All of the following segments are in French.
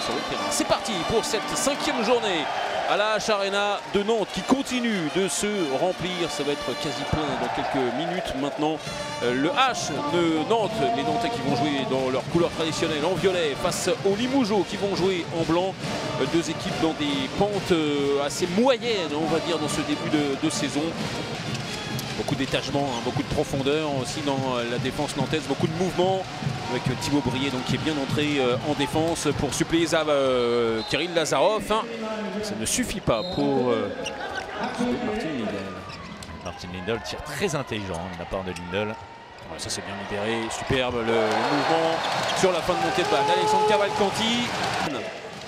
sur le terrain. C'est parti pour cette 5e journée à la H Arena de Nantes qui continue de se remplir. Ça va être quasi plein dans quelques minutes maintenant. Le H de Nantes, les Nantais qui vont jouer dans leur couleur traditionnelle en violet face aux Limougeaux qui vont jouer en blanc. Deux équipes dans des pentes assez moyennes, on va dire, dans ce début de saison. Beaucoup d'étagement, hein, beaucoup de profondeur aussi dans la défense nantaise, beaucoup de mouvements avec Thibaut Brier donc, qui est bien entré en défense pour suppléer Kirill Lazarov. Hein. Ça ne suffit pas pour Martin Lindell. Martin Lindell, tir très intelligent de la part de Lindell. Ouais, ça c'est bien libéré, superbe le mouvement sur la fin de montée de balle d'Alexandre Cavalcanti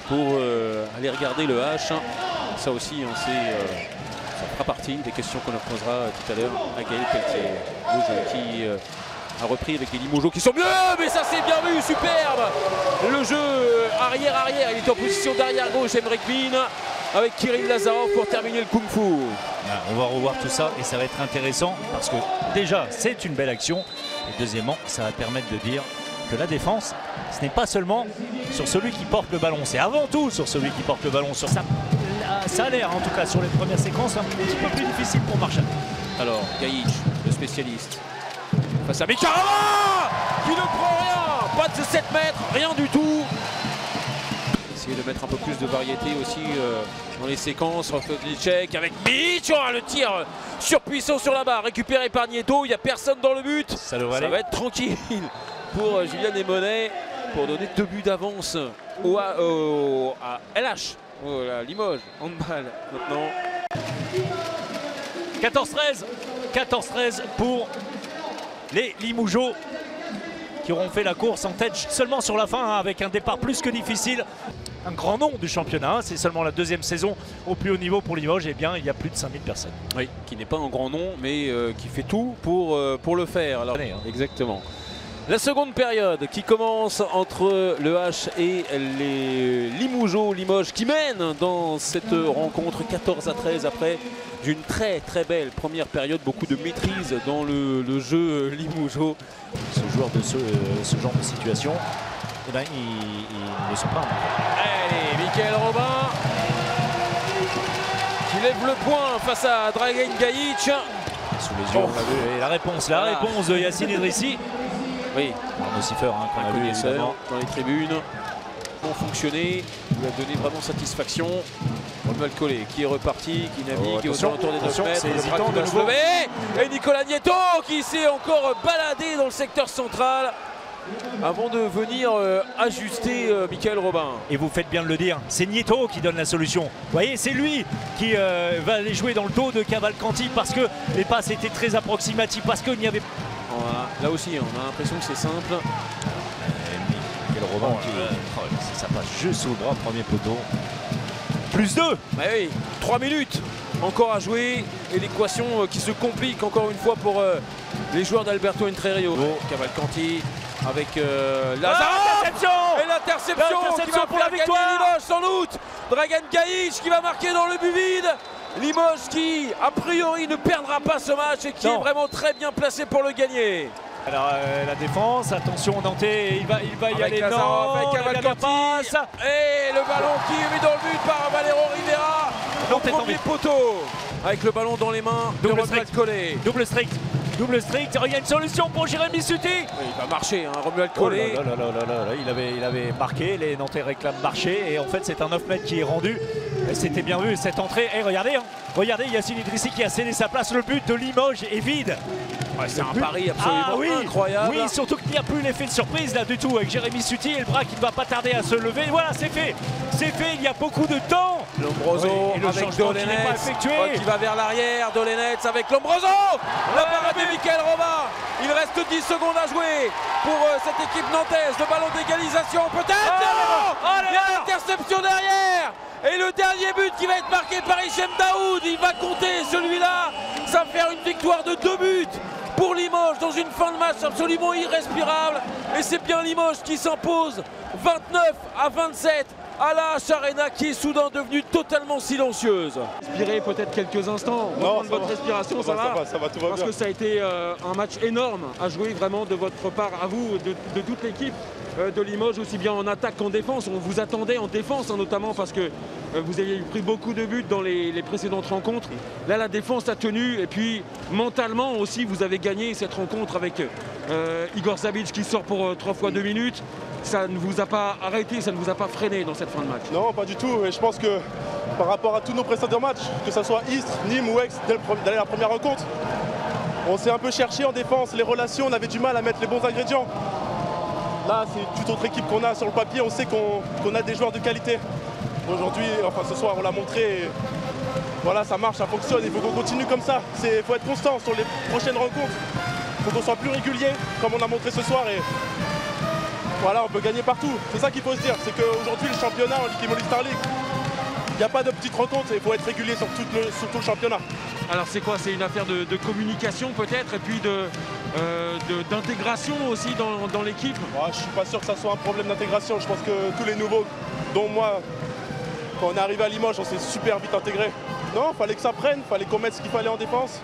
pour aller regarder le H. Hein. Ça aussi, hein, c'est... ça fera partie des questions qu'on leur posera tout à l'heure à Gaël Pelletier. Le jeu qui a repris avec les Limougeaux qui sont mieux, mais ça c'est bien vu, superbe. Le jeu arrière-arrière, il est en position d'arrière-gauche, Emmerich Bin avec Kirill Lazarov pour terminer le kung-fu. On va revoir tout ça et ça va être intéressant parce que déjà c'est une belle action et deuxièmement ça va permettre de dire que la défense ce n'est pas seulement sur celui qui porte le ballon, c'est avant tout sur celui qui porte le ballon, sur ça. Ça a l'air en tout cas sur les premières séquences un petit peu plus difficile pour Marchal. Alors Gaïch, le spécialiste, face à Mikarava qui ne prend rien, pas de 7 mètres, rien du tout. Essayer de mettre un peu plus de variété aussi dans les séquences. Licek avec Mitch, oh, le tir surpuissant sur la barre, récupéré par Nieto, il n'y a personne dans le but. Ça va être tranquille pour Julien Desmonnets pour donner 2 buts d'avance à LH. Oh là, Limoges, handball maintenant. 14-13 pour les Limougeaux qui auront fait la course en tête seulement sur la fin hein, avec un départ plus que difficile. Un grand nom du championnat, hein, c'est seulement la 2e saison au plus haut niveau pour Limoges. Et bien il y a plus de 5000 personnes. Oui, qui n'est pas un grand nom mais qui fait tout pour le faire. Alors, exactement. La seconde période qui commence entre le H et les Limougeaux. Limoges qui mène dans cette rencontre 14-13 après d'une très belle première période. Beaucoup de maîtrise dans le jeu Limougeaux. Ce joueur de ce genre de situation, eh ben, ils ne sont pas. Allez, Michael Robin qui lève le point face à Dragan Gaïch. Sous les yeux, on l'a vu. Et la réponse de Yacine Idrissi. Oui, Arnaud Siffer, hein, qu'on a vu évidemment dans les tribunes, ont fonctionné, lui a donné vraiment satisfaction. Romuald Collet qui est reparti, qui navigue aux alentours des 9 mètres, c'est hésitant de se lever. Et Nicolas Nieto qui s'est encore baladé dans le secteur central avant de venir ajuster Michael Robin. Et vous faites bien de le dire, c'est Nieto qui donne la solution. Vous voyez, c'est lui qui va aller jouer dans le dos de Cavalcanti parce que les passes étaient très approximatives, parce qu'il n'y avait... Voilà. Là aussi, on a l'impression que c'est simple. Michael Robin ça passe juste sous le bras, premier poteau. Plus 2. Bah oui, 3 minutes encore à jouer et l'équation qui se complique encore une fois pour les joueurs d'Alberto Entrerio. Cavalcanti avec Lazarov et l'interception qui va pour la victoire. Limoges sans doute. Dragan Gaïch qui va marquer dans le but vide. Limoges qui a priori ne perdra pas ce match et qui est vraiment très bien placé pour le gagner. Alors la défense, attention Nantais, il va y aller. Lazarov, avec Cavalcanti et le ballon qui est mis dans le but par Valero Rivera. Nantais premier poteau avec le ballon dans les mains de Romuald Collet. Double strict. Il y a une solution pour Jérémy Suti. Il va marcher, hein, Romuald Collet. Il avait marqué, les Nantais réclament marcher et en fait c'est un 9 mètres qui est rendu. C'était bien vu cette entrée. Et regardez, Yacine Idrissi qui a cédé sa place. Le but de Limoges est vide. Ouais, c'est un pari absolument incroyable. Oui, surtout qu'il n'y a plus l'effet de surprise là du tout avec Jérémy Suti et le bras qui ne va pas tarder à se lever. Voilà, c'est fait, il y a beaucoup de temps. Lombroso avec Dolenetz qui va vers l'arrière. Dolenetz avec Lombroso. La parade de Michael Robin. Il reste 10 secondes à jouer pour cette équipe nantaise. Le ballon d'égalisation peut-être. Il y a l'interception derrière. Et le dernier but qui va être marqué par Hichem Daoud, il va compter celui-là. Ça va faire une victoire de 2 buts pour Limoges dans une fin de match absolument irrespirable. Et c'est bien Limoges qui s'impose 29-27 à la Arena qui est soudain devenue totalement silencieuse. Respirez peut-être quelques instants, reprendre votre respiration, ça va, tout va parce bien. Que ça a été un match énorme à jouer vraiment de votre part, à vous, de toute l'équipe de Limoges, aussi bien en attaque qu'en défense. On vous attendait en défense notamment parce que vous aviez pris beaucoup de buts dans les précédentes rencontres. Là, la défense a tenu et puis mentalement aussi, vous avez gagné cette rencontre avec Igor Zabic qui sort pour 3 fois 2 minutes. Ça ne vous a pas arrêté, ça ne vous a pas freiné dans cette fin de match? Non, pas du tout. Et je pense que par rapport à tous nos précédents matchs, que ce soit Istres, Nîmes ou Aix, dès la première rencontre, on s'est un peu cherché en défense. Les relations, on avait du mal à mettre les bons ingrédients. Là, c'est toute autre équipe qu'on a sur le papier. On sait qu'on a des joueurs de qualité. Aujourd'hui, enfin ce soir, on l'a montré. Et voilà, ça marche, ça fonctionne. Il faut qu'on continue comme ça. Il faut être constant sur les prochaines rencontres. Il faut qu'on soit plus régulier, comme on a montré ce soir. Et voilà, on peut gagner partout. C'est ça qu'il faut se dire. C'est qu'aujourd'hui, le championnat en Ligue Immo Star League, il n'y a pas de petites rencontres. Il faut être régulier sur tout le championnat. Alors c'est quoi? C'est une affaire de communication peut-être et puis d'intégration aussi dans l'équipe? Ouais, je ne suis pas sûr que ça soit un problème d'intégration. Je pense que tous les nouveaux, dont moi, quand on est arrivé à Limoges, on s'est super vite intégré. Non, il fallait que ça prenne, il fallait qu'on mette ce qu'il fallait en défense.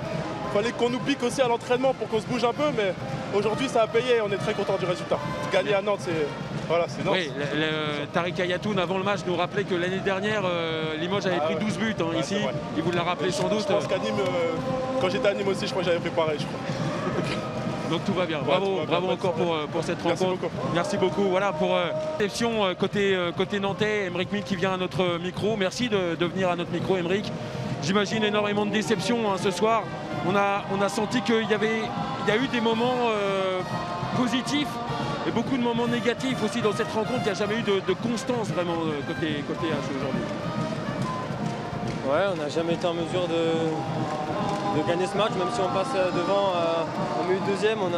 Il fallait qu'on nous pique aussi à l'entraînement pour qu'on se bouge un peu, mais aujourd'hui ça a payé et on est très content du résultat. Gagner à Nantes, c'est Nantes. Oui, Tariq Ayatoun avant le match nous rappelait que l'année dernière, Limoges avait pris 12 buts ici. Il vous l'a rappelé sans doute. Je pense qu'à Nîmes, quand j'étais à Nîmes aussi, je crois que j'avais préparé. Donc tout va bien. Bravo encore pour cette rencontre. Merci beaucoup. Voilà pour réception côté nantais, Aymeric Mil qui vient à notre micro. Merci de venir à notre micro, Aymeric. J'imagine énormément de déception ce soir. On a senti qu'il y a eu des moments positifs et beaucoup de moments négatifs aussi dans cette rencontre. Il n'y a jamais eu de constance vraiment côté H aujourd'hui. Ouais, on n'a jamais été en mesure de gagner ce match, même si on passe devant en milieu de deuxième. On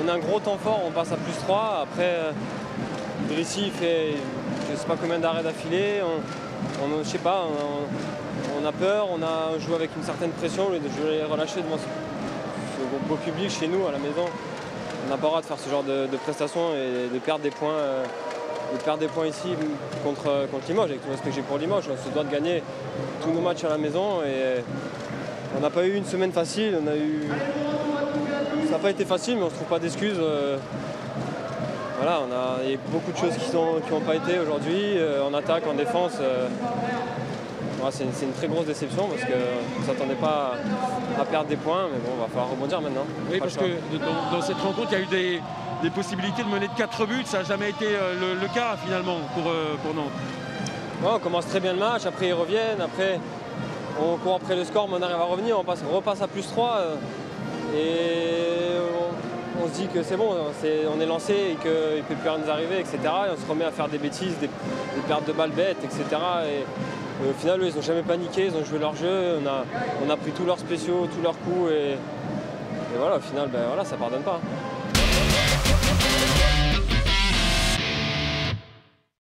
a un gros temps fort, on passe à +3. Après, Drissi fait je ne sais pas combien d'arrêts d'affilée. Je sais pas, on a peur, on a joué avec une certaine pression. Je vais les relâcher devant ce beau public chez nous à la maison. On n'a pas le droit de faire ce genre de prestations et de perdre des points. Ici contre Limoges, avec tout le respect que j'ai pour Limoges. On se doit de gagner tous nos matchs à la maison et on n'a pas eu une semaine facile. Ça n'a pas été facile, mais on ne se trouve pas d'excuses. Voilà, il y a beaucoup de choses qui n'ont pas été aujourd'hui, en attaque, en défense. C'est une très grosse déception parce qu'on ne s'attendait pas à perdre des points, mais bon, il va falloir rebondir maintenant. Oui, parce que dans cette rencontre, il y a eu des possibilités de mener de 4 buts. Ça n'a jamais été le cas finalement pour Nantes. Ouais, on commence très bien le match, après ils reviennent, après on court après le score, mais on arrive à revenir, on repasse à +3 et on se dit que c'est bon, on est lancé et qu'il ne peut plus rien nous arriver, etc. Et on se remet à faire des bêtises, des pertes de balles bêtes, etc. Et au final, eux, ils n'ont jamais paniqué, ils ont joué leur jeu, on a pris tous leurs spéciaux, tous leurs coups et voilà, au final, ça ne pardonne pas.